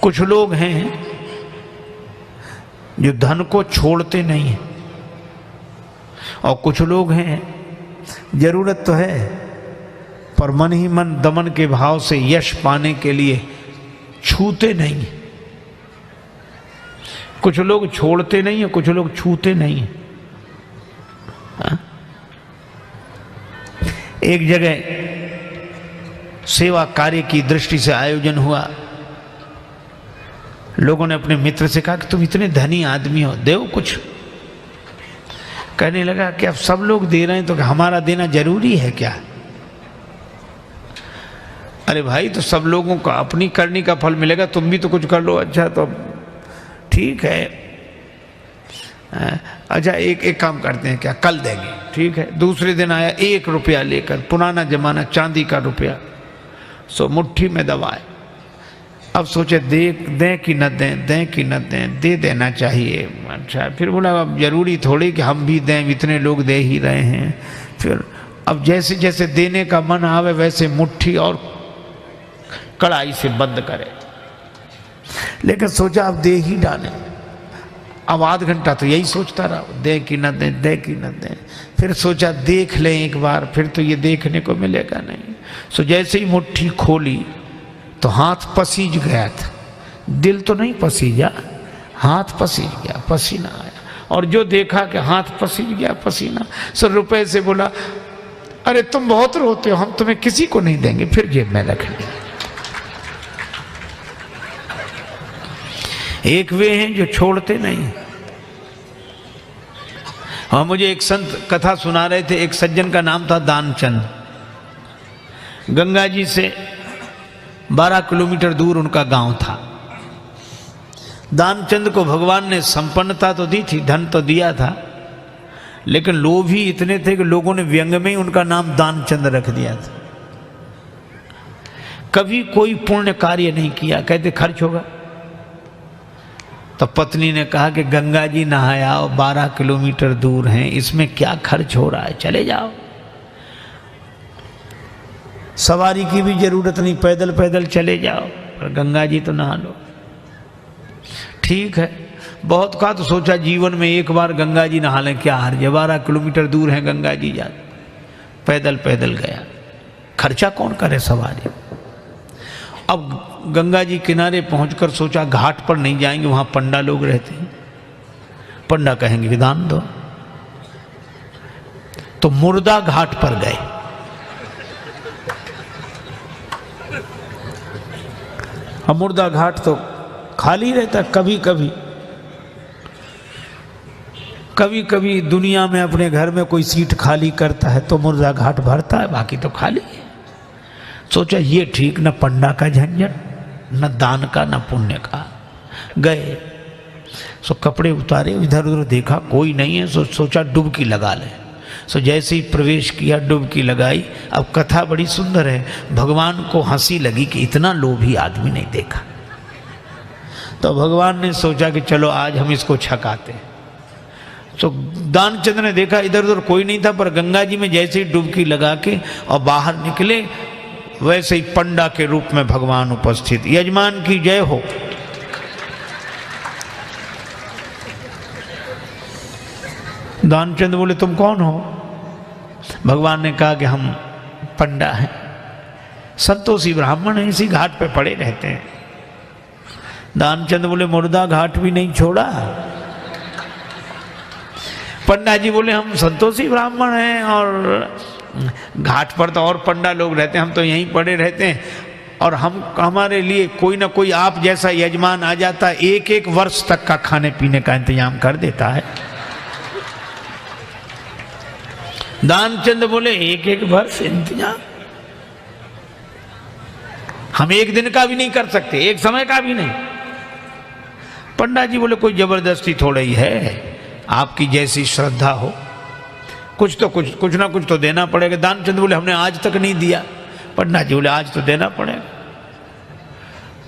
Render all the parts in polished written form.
कुछ लोग हैं जो धन को छोड़ते नहीं हैं, और कुछ लोग हैं जरूरत तो है पर मन ही मन दमन के भाव से यश पाने के लिए छूते नहीं। कुछ लोग छोड़ते नहीं है, कुछ लोग छूते नहीं है। एक जगह सेवा कार्य की दृष्टि से आयोजन हुआ। लोगों ने अपने मित्र से कहा कि तुम इतने धनी आदमी हो, दो कुछ। कहने लगा कि अब सब लोग दे रहे हैं तो हमारा देना जरूरी है क्या? अरे भाई, तो सब लोगों को अपनी करनी का फल मिलेगा, तुम भी तो कुछ कर लो। अच्छा तो ठीक है, अच्छा एक काम करते हैं, क्या कल देंगे? ठीक है। दूसरे दिन आया 1 रुपया लेकर, पुराना जमाना, चांदी का रुपया, सो मुट्ठी में दबाए। अब सोचे दें कि न दें, दें कि न दें, दे देना चाहिए। अच्छा, फिर बोला अब जरूरी थोड़ी कि हम भी दें, इतने लोग दे ही रहे हैं। फिर अब जैसे जैसे देने का मन आवे वैसे मुट्ठी और कड़ाई से बंद करे, लेकिन सोचा अब दे ही डालें। अब आध घंटा तो यही सोचता रहा, दें कि न दें, दें कि न दें। फिर सोचा देख लें एक बार, फिर तो ये देखने को मिलेगा नहीं। सो जैसे ही मुट्ठी खोली तो हाथ पसीज गया था, दिल तो नहीं पसीजा, हाथ पसीज गया, पसीना आया। और जो देखा कि हाथ पसीज गया, पसीना, सो रुपए से बोला अरे तुम बहुत रोते हो, हम तुम्हें किसी को नहीं देंगे, फिर जेब में रख लिया। एक वे हैं जो छोड़ते नहीं। हाँ, मुझे एक संत कथा सुना रहे थे। एक सज्जन का नाम था दानचंद। गंगा जी से 12 किलोमीटर दूर उनका गांव था। दानचंद को भगवान ने संपन्नता तो दी थी, धन तो दिया था, लेकिन लोभ ही इतने थे कि लोगों ने व्यंग में ही उनका नाम दानचंद रख दिया था। कभी कोई पुण्य कार्य नहीं किया, कहते खर्च होगा। तो पत्नी ने कहा कि गंगा जी नहाया 12 किलोमीटर दूर हैं, इसमें क्या खर्च हो रहा है, चले जाओ। सवारी की भी जरूरत नहीं, पैदल पैदल चले जाओ, पर गंगा जी तो नहा लो। ठीक है, बहुत कहा तो सोचा जीवन में एक बार गंगा जी नहा लें, क्या हर्ज है, 12 किलोमीटर दूर है गंगा जी, जा पैदल पैदल गया, खर्चा कौन करे सवारी। अब गंगा जी किनारे पहुंचकर सोचा घाट पर नहीं जाएंगे, वहां पंडा लोग रहते हैं, पंडा कहेंगे कि दान दो। तो मुर्दा घाट पर गए। अब मुर्दा घाट तो खाली रहता, कभी कभी कभी कभी दुनिया में अपने घर में कोई सीट खाली करता है तो मुर्दा घाट भरता है, बाकी तो खाली है। सोचा ये ठीक, न पंडा का झंझट, न दान का, न पुण्य का। गए, सो कपड़े उतारे, इधर उधर देखा कोई नहीं है, सोचा डुबकी लगा ले। सो जैसे ही प्रवेश किया, डुबकी लगाई। अब कथा बड़ी सुंदर है। भगवान को हंसी लगी कि इतना लोभी आदमी नहीं देखा। तो भगवान ने सोचा कि चलो आज हम इसको छकाते। तो दानचंद ने देखा इधर उधर कोई नहीं था, पर गंगा जी में जैसे ही डुबकी लगा के और बाहर निकले, वैसे ही पंडा के रूप में भगवान उपस्थित। यजमान की जय हो। दानचंद बोले तुम कौन हो? भगवान ने कहा कि हम पंडा हैं, संतोषी ब्राह्मण हैं, इसी घाट पे पड़े रहते हैं। दानचंद बोले मुर्दा घाट भी नहीं छोड़ा। पंडा जी बोले हम संतोषी ब्राह्मण हैं और घाट पर तो और पंडा लोग रहते हैं, हम तो यहीं पड़े रहते हैं, और हमारे लिए कोई ना कोई आप जैसा यजमान आ जाता है, 1-1 वर्ष तक का खाने पीने का इंतजाम कर देता है। दानचंद बोले 1-1 वर्ष इंतजाम? हम 1 दिन का भी नहीं कर सकते, 1 समय का भी नहीं। पंडा जी बोले कोई जबरदस्ती थोड़ा ही है, आपकी जैसी श्रद्धा हो, कुछ ना कुछ तो देना पड़ेगा। दानचंद बोले हमने आज तक नहीं दिया। पंडा जी बोले आज तो देना पड़ेगा।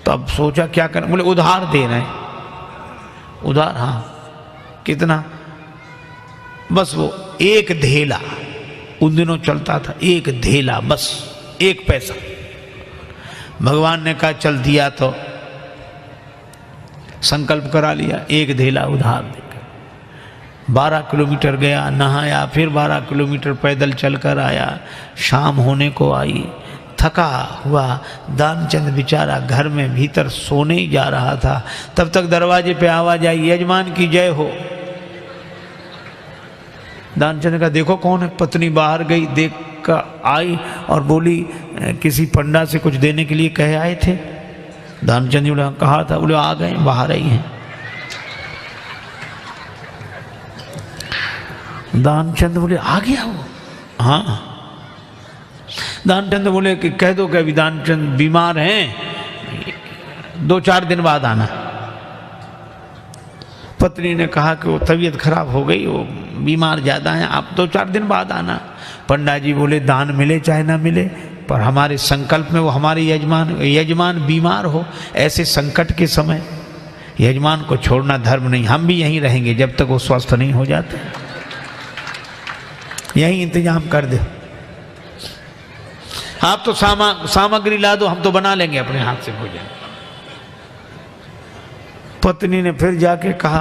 तो अब सोचा क्या करें, बोले उधार दे रहे हैं। उधार? हाँ। कितना? बस वो 1 धेला, उन दिनों चलता था 1 धेला, बस 1 पैसा। भगवान ने कहा चल दिया तो संकल्प करा लिया, एक धेला उधार देकर 12 किलोमीटर गया, नहाया, फिर 12 किलोमीटर पैदल चलकर आया। शाम होने को आई, थका हुआ दानचंद बेचारा घर में भीतर सोने ही जा रहा था। तब तक दरवाजे पे आवाज आई, यजमान की जय हो। दानचंद का देखो कौन है। पत्नी बाहर गई, देख कर आई और बोली, किसी पंडा से कुछ देने के लिए कहे आए थे? दानचंद ने कहा था। बोले आ गए, बाहर आई हैं। दानचंद बोले आ गया वो? हाँ। दानचंद बोले कि कह दो कि अभी दानचंद बीमार हैं, 2-4 दिन बाद आना। पत्नी ने कहा कि वो तबीयत खराब हो गई, वो बीमार ज़्यादा हैं, आप 2-4 दिन बाद आना। पंडा जी बोले दान मिले चाहे ना मिले, पर हमारे संकल्प में वो हमारे यजमान बीमार हो, ऐसे संकट के समय यजमान को छोड़ना धर्म नहीं। हम भी यहीं रहेंगे जब तक वो स्वस्थ नहीं हो जाते। यहीं इंतजाम कर दो। आप तो सामग्री ला दो, हम तो बना लेंगे अपने हाथ से भोजन। पत्नी ने फिर जाके कहा,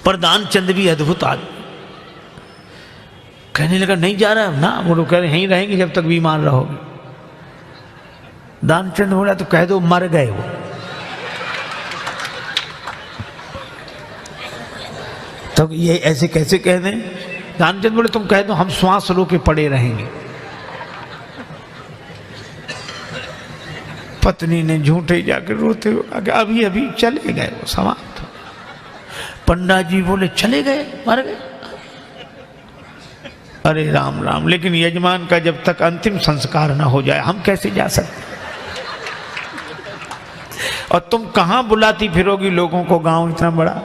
पर दानचंद भी अद्भुत आदमी। कहने लगा नहीं जा रहा ना, वो लोग कह रहे यहीं रहेंगे जब तक बीमार रहोगे। दानचंद बोला तो कह दो मर गए वो। तो ये ऐसे कैसे कह दें? दानचंद बोले तुम कह दो हम श्वास रो के पड़े रहेंगे। पत्नी ने झूठे जाकर रोते हुए अभी अभी चले गए, वो समाप्त हो। पंडा जी बोले चले गए, मर गए? अरे राम राम, लेकिन यजमान का जब तक अंतिम संस्कार ना हो जाए हम कैसे जा सकते? और तुम कहां बुलाती फिरोगी लोगों को, गांव इतना बड़ा,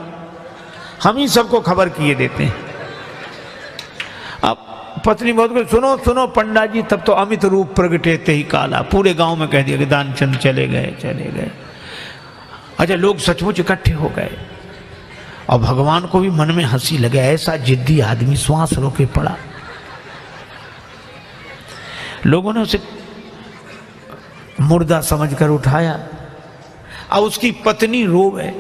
हम ही सबको खबर किए देते हैं। अब पत्नी बहुत कुछ, सुनो सुनो पंडा जी, तब तो अमित रूप प्रगटेते ही काला, पूरे गांव में कह दिया कि दानचंद चले गए चले गए। अच्छा, लोग सचमुच इकट्ठे हो गए और भगवान को भी मन में हंसी लगे, ऐसा जिद्दी आदमी श्वास रोके पड़ा। लोगों ने उसे मुर्दा समझकर उठाया। अब उसकी पत्नी रोवे,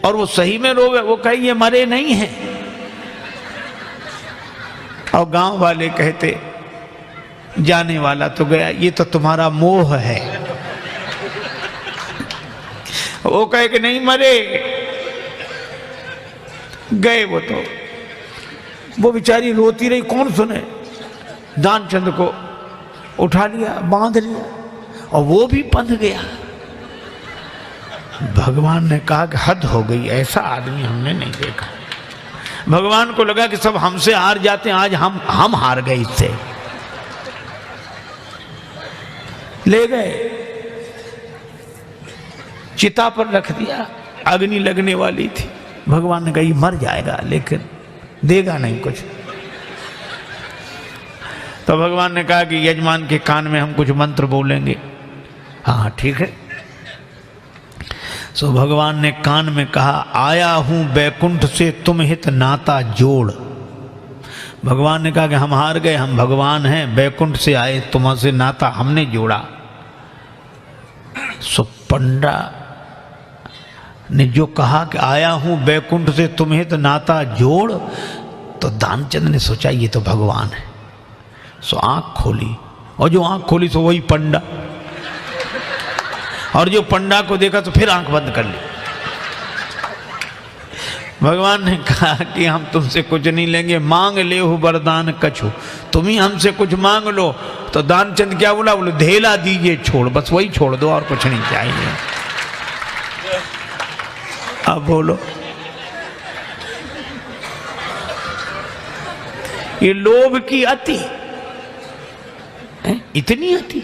और वो सही में रोवे, वो कहे ये मरे नहीं हैं। और गांव वाले कहते जाने वाला तो गया, ये तो तुम्हारा मोह है। वो कहे कि नहीं मरे, गए वो तो। वो बेचारी रोती रही, कौन सुने। दानचंद को उठा लिया, बांध लिया, और वो भी बंध गया। भगवान ने कहा कि हद हो गई, ऐसा आदमी हमने नहीं देखा। भगवान को लगा कि सब हमसे हार जाते हैं, आज हम हार गए इससे। ले गए, चिता पर रख दिया, अग्नि लगने वाली थी। भगवान ने कहा ये मर जाएगा लेकिन देगा नहीं कुछ। तो भगवान ने कहा कि यजमान के कान में हम कुछ मंत्र बोलेंगे। हाँ ठीक है। सो भगवान ने कान में कहा, आया हूं बैकुंठ से तुम हित नाता जोड़। भगवान ने कहा कि हम हार गए, हम भगवान हैं, बैकुंठ से आए, तुमसे नाता हमने जोड़ा। सो पंडा ने जो कहा कि आया हूं बैकुंठ से तुम हित नाता जोड़, तो दानचंद ने सोचा ये तो भगवान है। सो आंख खोली, और जो आंख खोली तो वही पंडा, और जो पंडा को देखा तो फिर आंख बंद कर ली। भगवान ने कहा कि हम तुमसे कुछ नहीं लेंगे, मांग ले हो वरदान कछु, तुम ही हमसे कुछ मांग लो। तो दानचंद क्या बोला? बोले धेला दीजिए छोड़, बस वही छोड़ दो और कुछ नहीं चाहिए। अब बोलो, ये लोभ की अति, इतनी अति।